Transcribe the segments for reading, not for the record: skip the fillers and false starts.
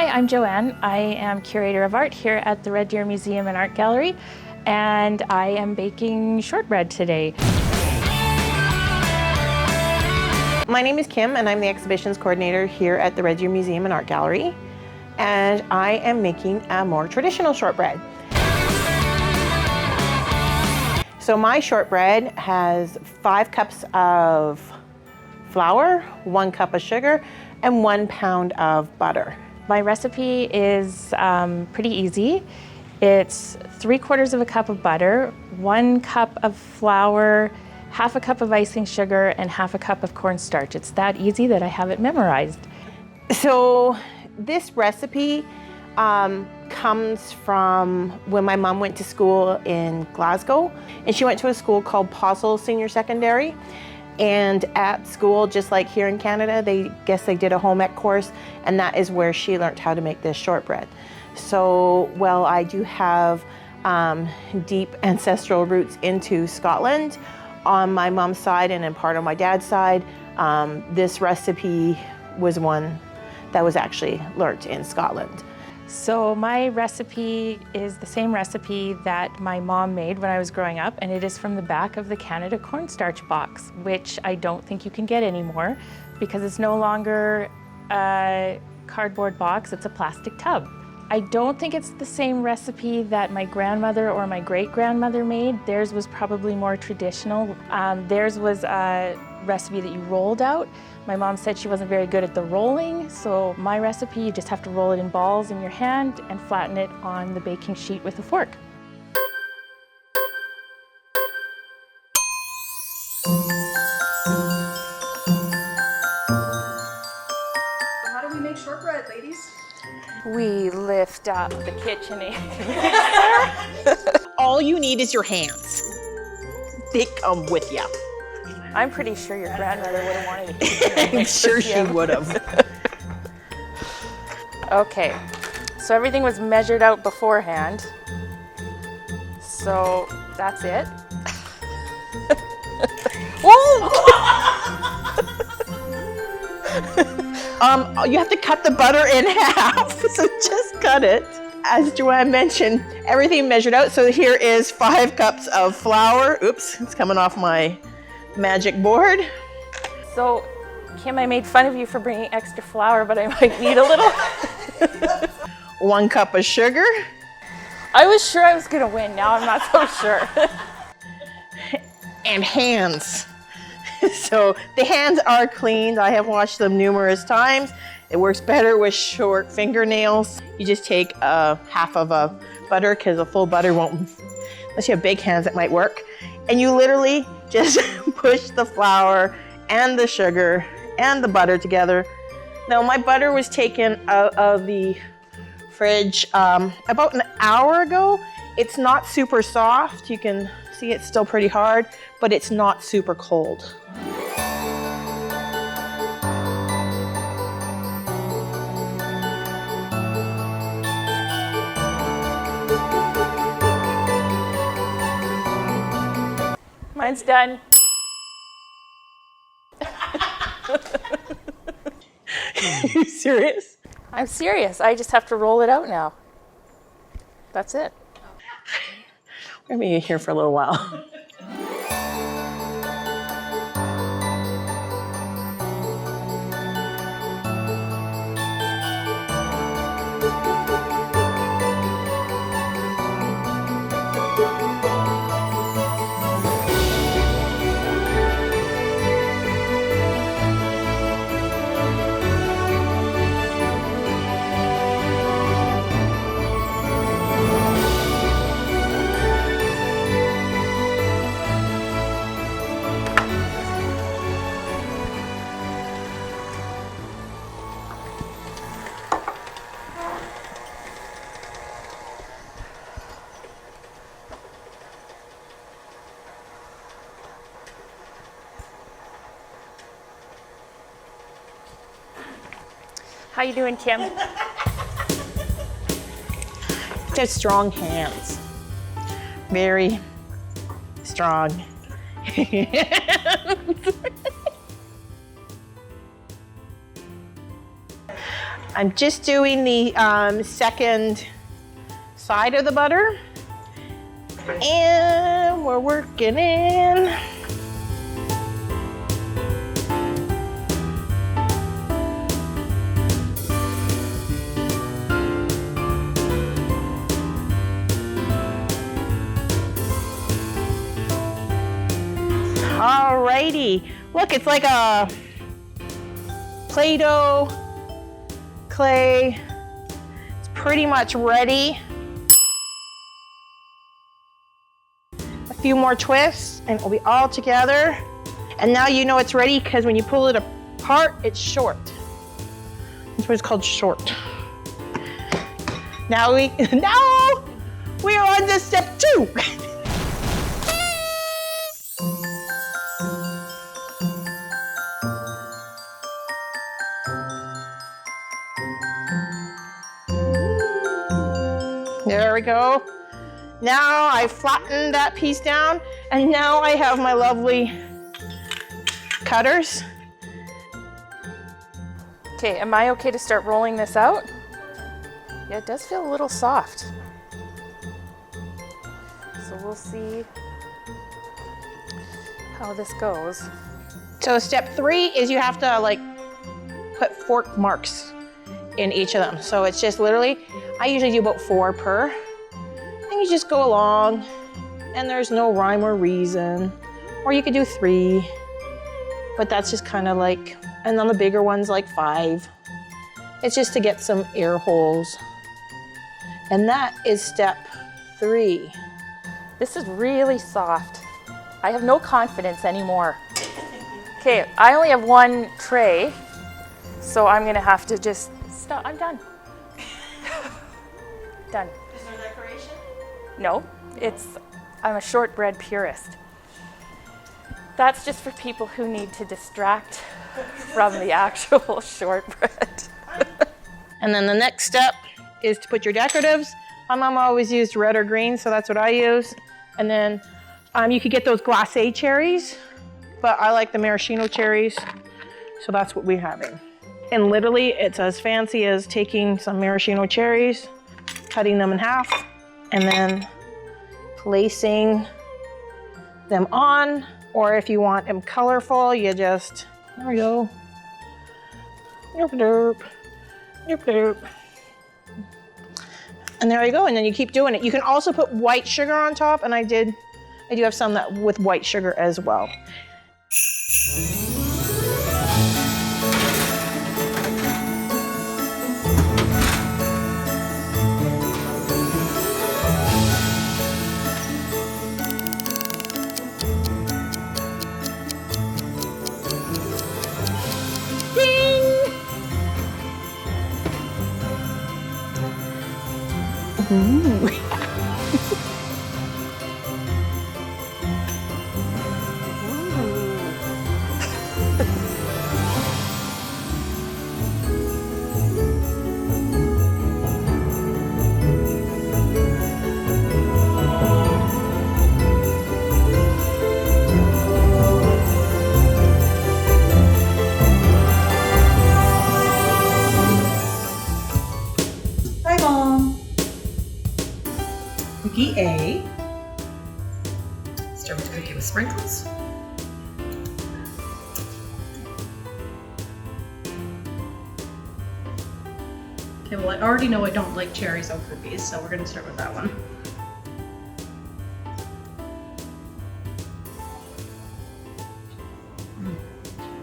Hi, I'm Joanne. I am curator of art here at the Red Deer Museum and Art Gallery, and I am baking shortbread today. My name is Kim, and I'm the exhibitions coordinator here at the Red Deer Museum and Art Gallery, and I am making a more traditional shortbread. So my shortbread has 5 cups of flour, 1 cup of sugar, and 1 pound of butter. My recipe is pretty easy. It's 3/4 of a cup of butter, 1 cup of flour, 1/2 cup of icing sugar, and 1/2 cup of cornstarch. It's that easy that I have it memorized. So this recipe comes from when my mom went to school in Glasgow, and she went to a school called Possil Senior Secondary. And at school, just like here in Canada, they did a home ec course, and that is where she learned how to make this shortbread. So, well, I do have deep ancestral roots into Scotland on my mom's side and in part on my dad's side. This recipe was one that was actually learnt in Scotland. So my recipe is the same recipe that my mom made when I was growing up, and it is from the back of the Canada cornstarch box, which I don't think you can get anymore because it's no longer a cardboard box, it's a plastic tub. I don't think it's the same recipe that my grandmother or my great-grandmother made. Theirs was probably more traditional. Theirs was a recipe that you rolled out. My mom said she wasn't very good at the rolling, so my recipe, you just have to roll it in balls in your hand and flatten it on the baking sheet with a fork. How do we make shortbread, ladies? We lift up the KitchenAid. All you need is your hands. They come with you. I'm pretty sure your grandmother would have wanted to. I'm sure she would have. Okay, so everything was measured out beforehand. So that's it. You have to cut the butter in half, so just cut it. As Joanne mentioned, everything measured out. So here is 5 cups of flour. Oops, it's coming off my magic board. So, Kim, I made fun of you for bringing extra flour, but I might need a little. 1 cup of sugar. I was sure I was gonna win, now I'm not so sure. And hands. So the hands are cleaned. I have washed them numerous times. It works better with short fingernails. You just take 1/2 of a butter, because a full butter won't, unless you have big hands, it might work. And you literally just push the flour and the sugar and the butter together. Now my butter was taken out of the fridge about an hour ago. It's not super soft. You can see it's still pretty hard, but it's not super cold. Mine's done. Are you serious? I'm serious, I just have to roll it out now. That's it. We're gonna be here for a little while. How you doing, Kim? Just strong hands. Very strong hands. I'm just doing the second side of the butter. And we're working in. Alrighty, look, it's like a Play-Doh clay. It's pretty much ready. A few more twists and it'll be all together. And now you know it's ready because when you pull it apart, it's short. That's what it's called, short. Now we are on to step 2. There we go. Now I flattened that piece down and now I have my lovely cutters. Okay, am I okay to start rolling this out? Yeah, it does feel a little soft. So we'll see how this goes. So step 3 is you have to like put fork marks in each of them. So it's just literally, I usually do about 4 per. And you just go along and there's no rhyme or reason. Or you could do 3, but that's just kind of like, and then the bigger ones like 5. It's just to get some air holes. And that is step 3. This is really soft. I have no confidence anymore. Okay, I only have 1 tray, so I'm gonna have to just stop. I'm done. Done. Is there decoration? No, I'm a shortbread purist. That's just for people who need to distract from the actual shortbread. And then the next step is to put your decoratives. My mom always used red or green, so that's what I use. And then you could get those glacé cherries, but I like the maraschino cherries, so that's what we're having. And literally, it's as fancy as taking some maraschino cherries, cutting them in half, and then placing them on. Or if you want them colorful, you just, there we go. Derp, derp, derp, derp. And there you go, and then you keep doing it. You can also put white sugar on top, and I do have some that with white sugar as well. Ooh. Hi, Mom. Cookie A. Start with cookie with sprinkles. Okay, well, I already know I don't like cherries on cookies, so we're gonna start with that one.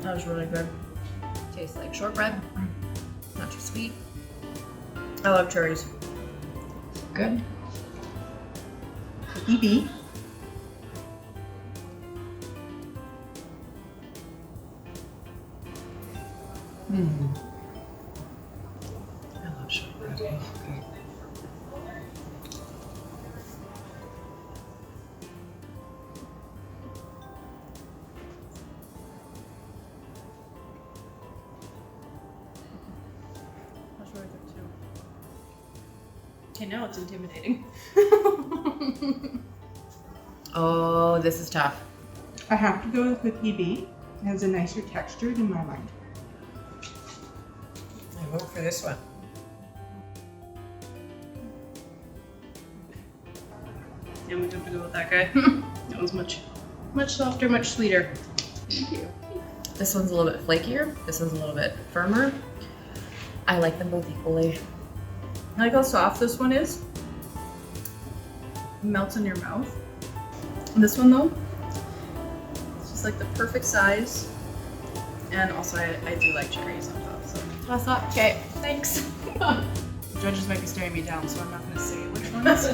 That was really good. Tastes like shortbread. Not too sweet. I love cherries. Good. Cookie B. I love shortbread. That's really good too. Okay, now it's intimidating. Oh, this is tough. I have to go with cookie B. It has a nicer texture than my mind. I vote for this one. Yeah, we have to go with that guy. That one's much softer, much sweeter. Thank you. This one's a little bit flakier. This one's a little bit firmer. I like them both equally. I like how soft this one is. It melts in your mouth. And this one though, it's just like the perfect size. And also I do like cherries on top, so. That's not okay. Thanks. The judges might be staring me down, so I'm not gonna say which ones.